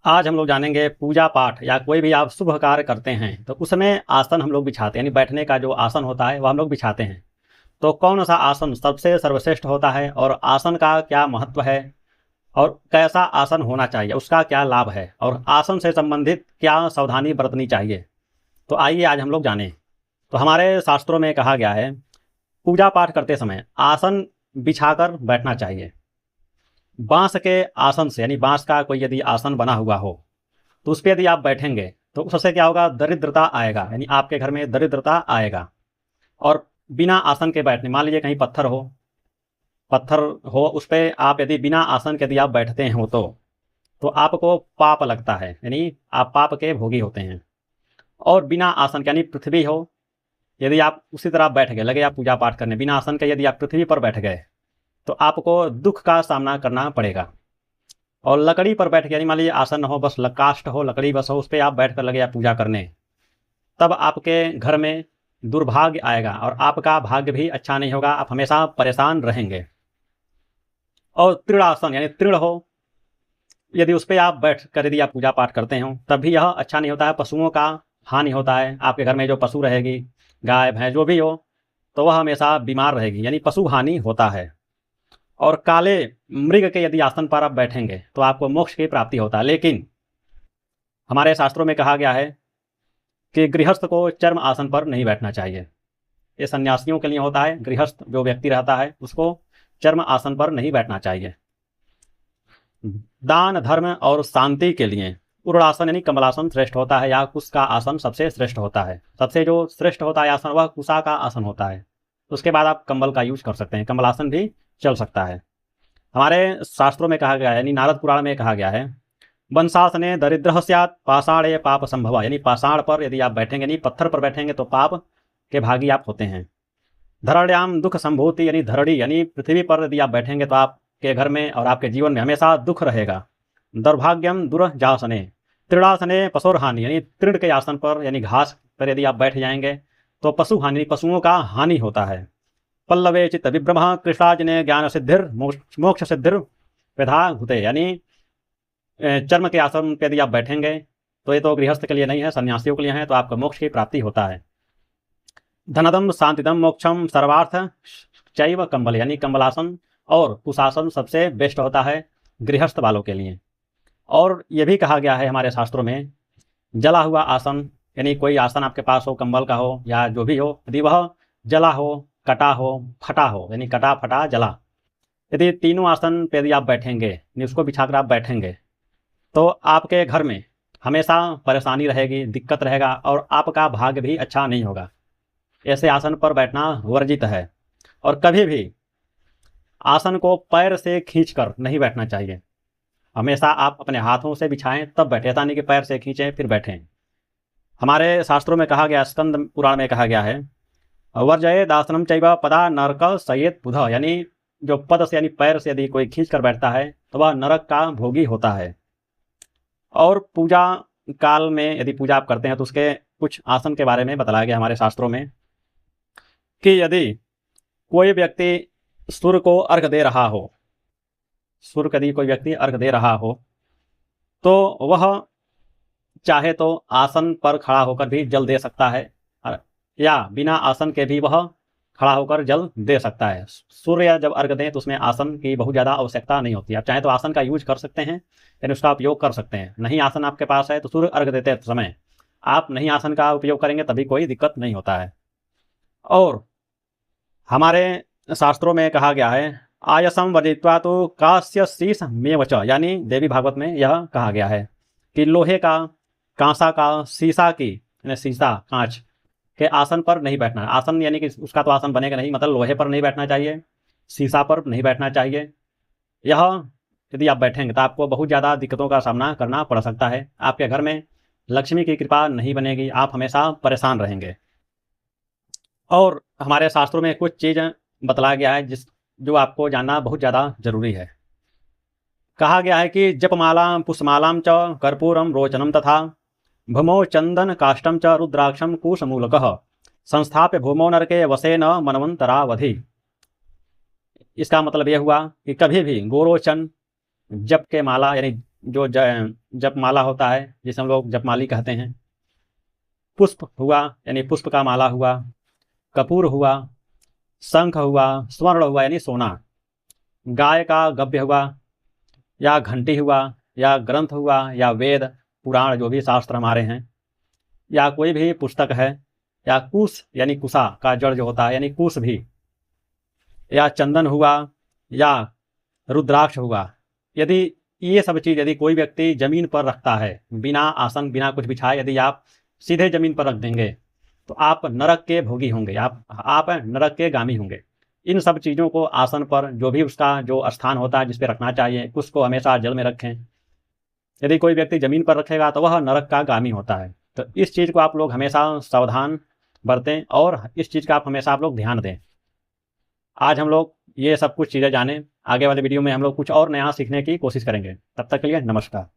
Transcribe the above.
आज हम लोग जानेंगे पूजा पाठ या कोई भी आप शुभ कार्य करते हैं तो उसमें आसन हम लोग बिछाते हैं, यानी बैठने का जो आसन होता है वह हम लोग बिछाते हैं। तो कौन सा आसन सबसे सर्वश्रेष्ठ होता है और आसन का क्या महत्व है और कैसा आसन होना चाहिए, उसका क्या लाभ है और आसन से संबंधित क्या सावधानी बरतनी चाहिए। तो आइए आज हम लोग जानें। तो हमारे शास्त्रों में कहा गया है पूजा पाठ करते समय आसन बिछाकर बैठना चाहिए। बांस के आसन से, यानी बांस का कोई यदि आसन बना हुआ हो तो उस पर यदि आप बैठेंगे तो उससे क्या होगा, दरिद्रता आएगा, यानी आपके घर में दरिद्रता आएगा। और बिना आसन के बैठने, मान लीजिए कहीं पत्थर हो उस पर आप यदि बिना आसन के यदि आप बैठते हो तो आपको पाप लगता है, यानी आप पाप के भोगी होते हैं। और बिना आसन के, यानी पृथ्वी हो, यदि आप उसी तरह बैठ गए, लगे आप पूजा पाठ करने, बिना आसन के यदि आप पृथ्वी पर बैठ गए तो आपको दुख का सामना करना पड़ेगा। और लकड़ी पर बैठ के, यानी मान लीजिए आसन न हो, बस काष्ठ हो, लकड़ी बस हो, उस पर आप बैठ कर लगे आप पूजा करने, तब आपके घर में दुर्भाग्य आएगा और आपका भाग्य भी अच्छा नहीं होगा, आप हमेशा परेशान रहेंगे। और तृणासन, यानी तृण हो, यदि उस पर आप बैठ कर यदि आप पूजा पाठ करते हो तब भी यह अच्छा नहीं होता है, पशुओं का हानि होता है। आपके घर में जो पशु रहेगी, गाय भैंस जो भी हो, तो वह हमेशा बीमार रहेगी, यानी पशु हानि होता है। और काले मृग के यदि आसन पर आप बैठेंगे तो आपको मोक्ष की प्राप्ति होता है। लेकिन हमारे शास्त्रों में कहा गया है कि गृहस्थ को चर्म आसन पर नहीं बैठना चाहिए। ये सन्यासियों के लिए होता है, गृहस्थ जो व्यक्ति रहता है उसको चर्म आसन पर नहीं बैठना चाहिए। दान धर्म और शांति के लिए उरुणासन यानी कमलासन श्रेष्ठ होता है, या कुश का आसन सबसे श्रेष्ठ होता है। सबसे जो श्रेष्ठ होता है आसन वह कुशा का आसन होता है। उसके बाद आप कंबल का यूज कर सकते हैं, कमलासन भी चल सकता है। हमारे शास्त्रों में कहा गया है, यानी नारद पुराण में कहा गया है, वंशासने दरिद्र स्यात् पाषाणे पाप संभव, यानी पाषाण पर यदि आप बैठेंगे, यानी पत्थर पर बैठेंगे तो पाप के भागी आप होते हैं। धरण्याम दुख संभूति, यानी धरणी यानी पृथ्वी पर यदि आप बैठेंगे तो आपके घर में और आपके जीवन में हमेशा दुख रहेगा। दौर्भाग्यम दुरजासने तृणासने पशुरहानि, यानी तृण के आसन पर यानी घास पर यदि आप बैठ जाएंगे तो पशु हानि, पशुओं का हानि होता है। पल्लवे चित्त विभ्रम कृष्णाजने ज्ञान सिद्धिर मोक्ष सिद्धिर विधा घुते, यानी चर्म के आसन पर यदि आप बैठेंगे तो ये तो गृहस्थ के लिए नहीं है, सन्यासियों के लिए है, तो आपको मोक्ष की प्राप्ति होता है। धनदम शांतिदम मोक्षम सर्वार्थ चैव कंबल, यानी कंबलासन और कुशासन सबसे बेस्ट होता है गृहस्थ वालों के लिए। और ये भी कहा गया है हमारे शास्त्रों में, जला हुआ आसन, यानी कोई आसन आपके पास हो, कंबल का हो या जो भी हो, यदि वह जला हो, कटा हो, फटा हो, यानी कटा फटा जला, यदि तीनों आसन पे यदि आप बैठेंगे, यानी उसको बिछाकर आप बैठेंगे तो आपके घर में हमेशा परेशानी रहेगी, दिक्कत रहेगा और आपका भाग्य भी अच्छा नहीं होगा। ऐसे आसन पर बैठना वर्जित है। और कभी भी आसन को पैर से खींचकर नहीं बैठना चाहिए, हमेशा आप अपने हाथों से बिछाएं तब बैठे, ऐसा नहीं कि पैर से खींचें फिर बैठें। हमारे शास्त्रों में कहा गया, स्कंद पुराण में कहा गया है, वर्जये दासनम चैव पदा नरक सयेत बुध, यानी जो पद से यानी पैर से यदि कोई खींच कर बैठता है तो वह नरक का भोगी होता है। और पूजा काल में यदि पूजा आप करते हैं तो उसके कुछ आसन के बारे में बताया गया हमारे शास्त्रों में कि यदि कोई व्यक्ति सूर्य को अर्घ दे रहा हो, सूर्य को यदि कोई व्यक्ति अर्घ दे रहा हो तो वह चाहे तो आसन पर खड़ा होकर भी जल दे सकता है या बिना आसन के भी वह खड़ा होकर जल दे सकता है। सूर्य जब अर्घ दें तो उसमें आसन की बहुत ज़्यादा आवश्यकता नहीं होती, आप चाहे तो आसन का यूज कर सकते हैं, यानी उसका उपयोग कर सकते हैं। नहीं आसन आपके पास है तो सूर्य अर्घ देते समय आप नहीं आसन का उपयोग करेंगे तभी कोई दिक्कत नहीं होता है। और हमारे शास्त्रों में कहा गया है, आयसम वर्जित्वा तो कास्य शीश में च, यानी देवी भागवत में यह कहा गया है कि लोहे का, कांसा का, शीशा की, यानी शीशा कांच के आसन पर नहीं बैठना। आसन यानी कि उसका तो आसन बनेगा नहीं, मतलब लोहे पर नहीं बैठना चाहिए, शीशा पर नहीं बैठना चाहिए। यह यदि आप बैठेंगे तो आपको बहुत ज़्यादा दिक्कतों का सामना करना पड़ सकता है, आपके घर में लक्ष्मी की कृपा नहीं बनेगी, आप हमेशा परेशान रहेंगे। और हमारे शास्त्रों में कुछ चीज़ बतलाया गया है जो आपको जानना बहुत ज़्यादा जरूरी है। कहा गया है कि जपमाला पुष्पमालाम च कर्पूरम रोचनम तथा भूमौ चंदन काष्टम च रुद्राक्षम कुशमूलकः संस्थाप्य भूमौ नरके वसेन मनवंतरावधि। इसका मतलब यह हुआ कि कभी भी गोरोचन, जप के माला, यानी जो जपमाला होता है जिसे हम लोग जपमाली कहते हैं, पुष्प हुआ यानी पुष्प का माला हुआ, कपूर हुआ, शंख हुआ, स्वर्ण हुआ यानी सोना, गाय का गव्य हुआ, या घंटी हुआ, या ग्रंथ हुआ, या वेद पुराण जो भी शास्त्र हमारे हैं, या कोई भी पुस्तक है, या कुश यानी कुशा का जड़ जो होता है यानी कुश भी, या चंदन हुआ, या रुद्राक्ष हुआ। यदि ये सब चीज़ यदि कोई व्यक्ति जमीन पर रखता है बिना आसन बिना कुछ बिछाए, यदि आप सीधे जमीन पर रख देंगे तो आप नरक के भोगी होंगे, आप नरक के गामी होंगे। इन सब चीज़ों को आसन पर जो भी उसका जो स्थान होता है जिस पे रखना चाहिए उसको हमेशा जल में रखें। यदि कोई व्यक्ति जमीन पर रखेगा तो वह नरक का गामी होता है। तो इस चीज़ को आप लोग हमेशा सावधान बरतें और इस चीज़ का आप हमेशा आप लोग ध्यान दें। आज हम लोग ये सब कुछ चीज़ें जाने, आगे वाले वीडियो में हम लोग कुछ और नया सीखने की कोशिश करेंगे। तब तक के लिए नमस्कार।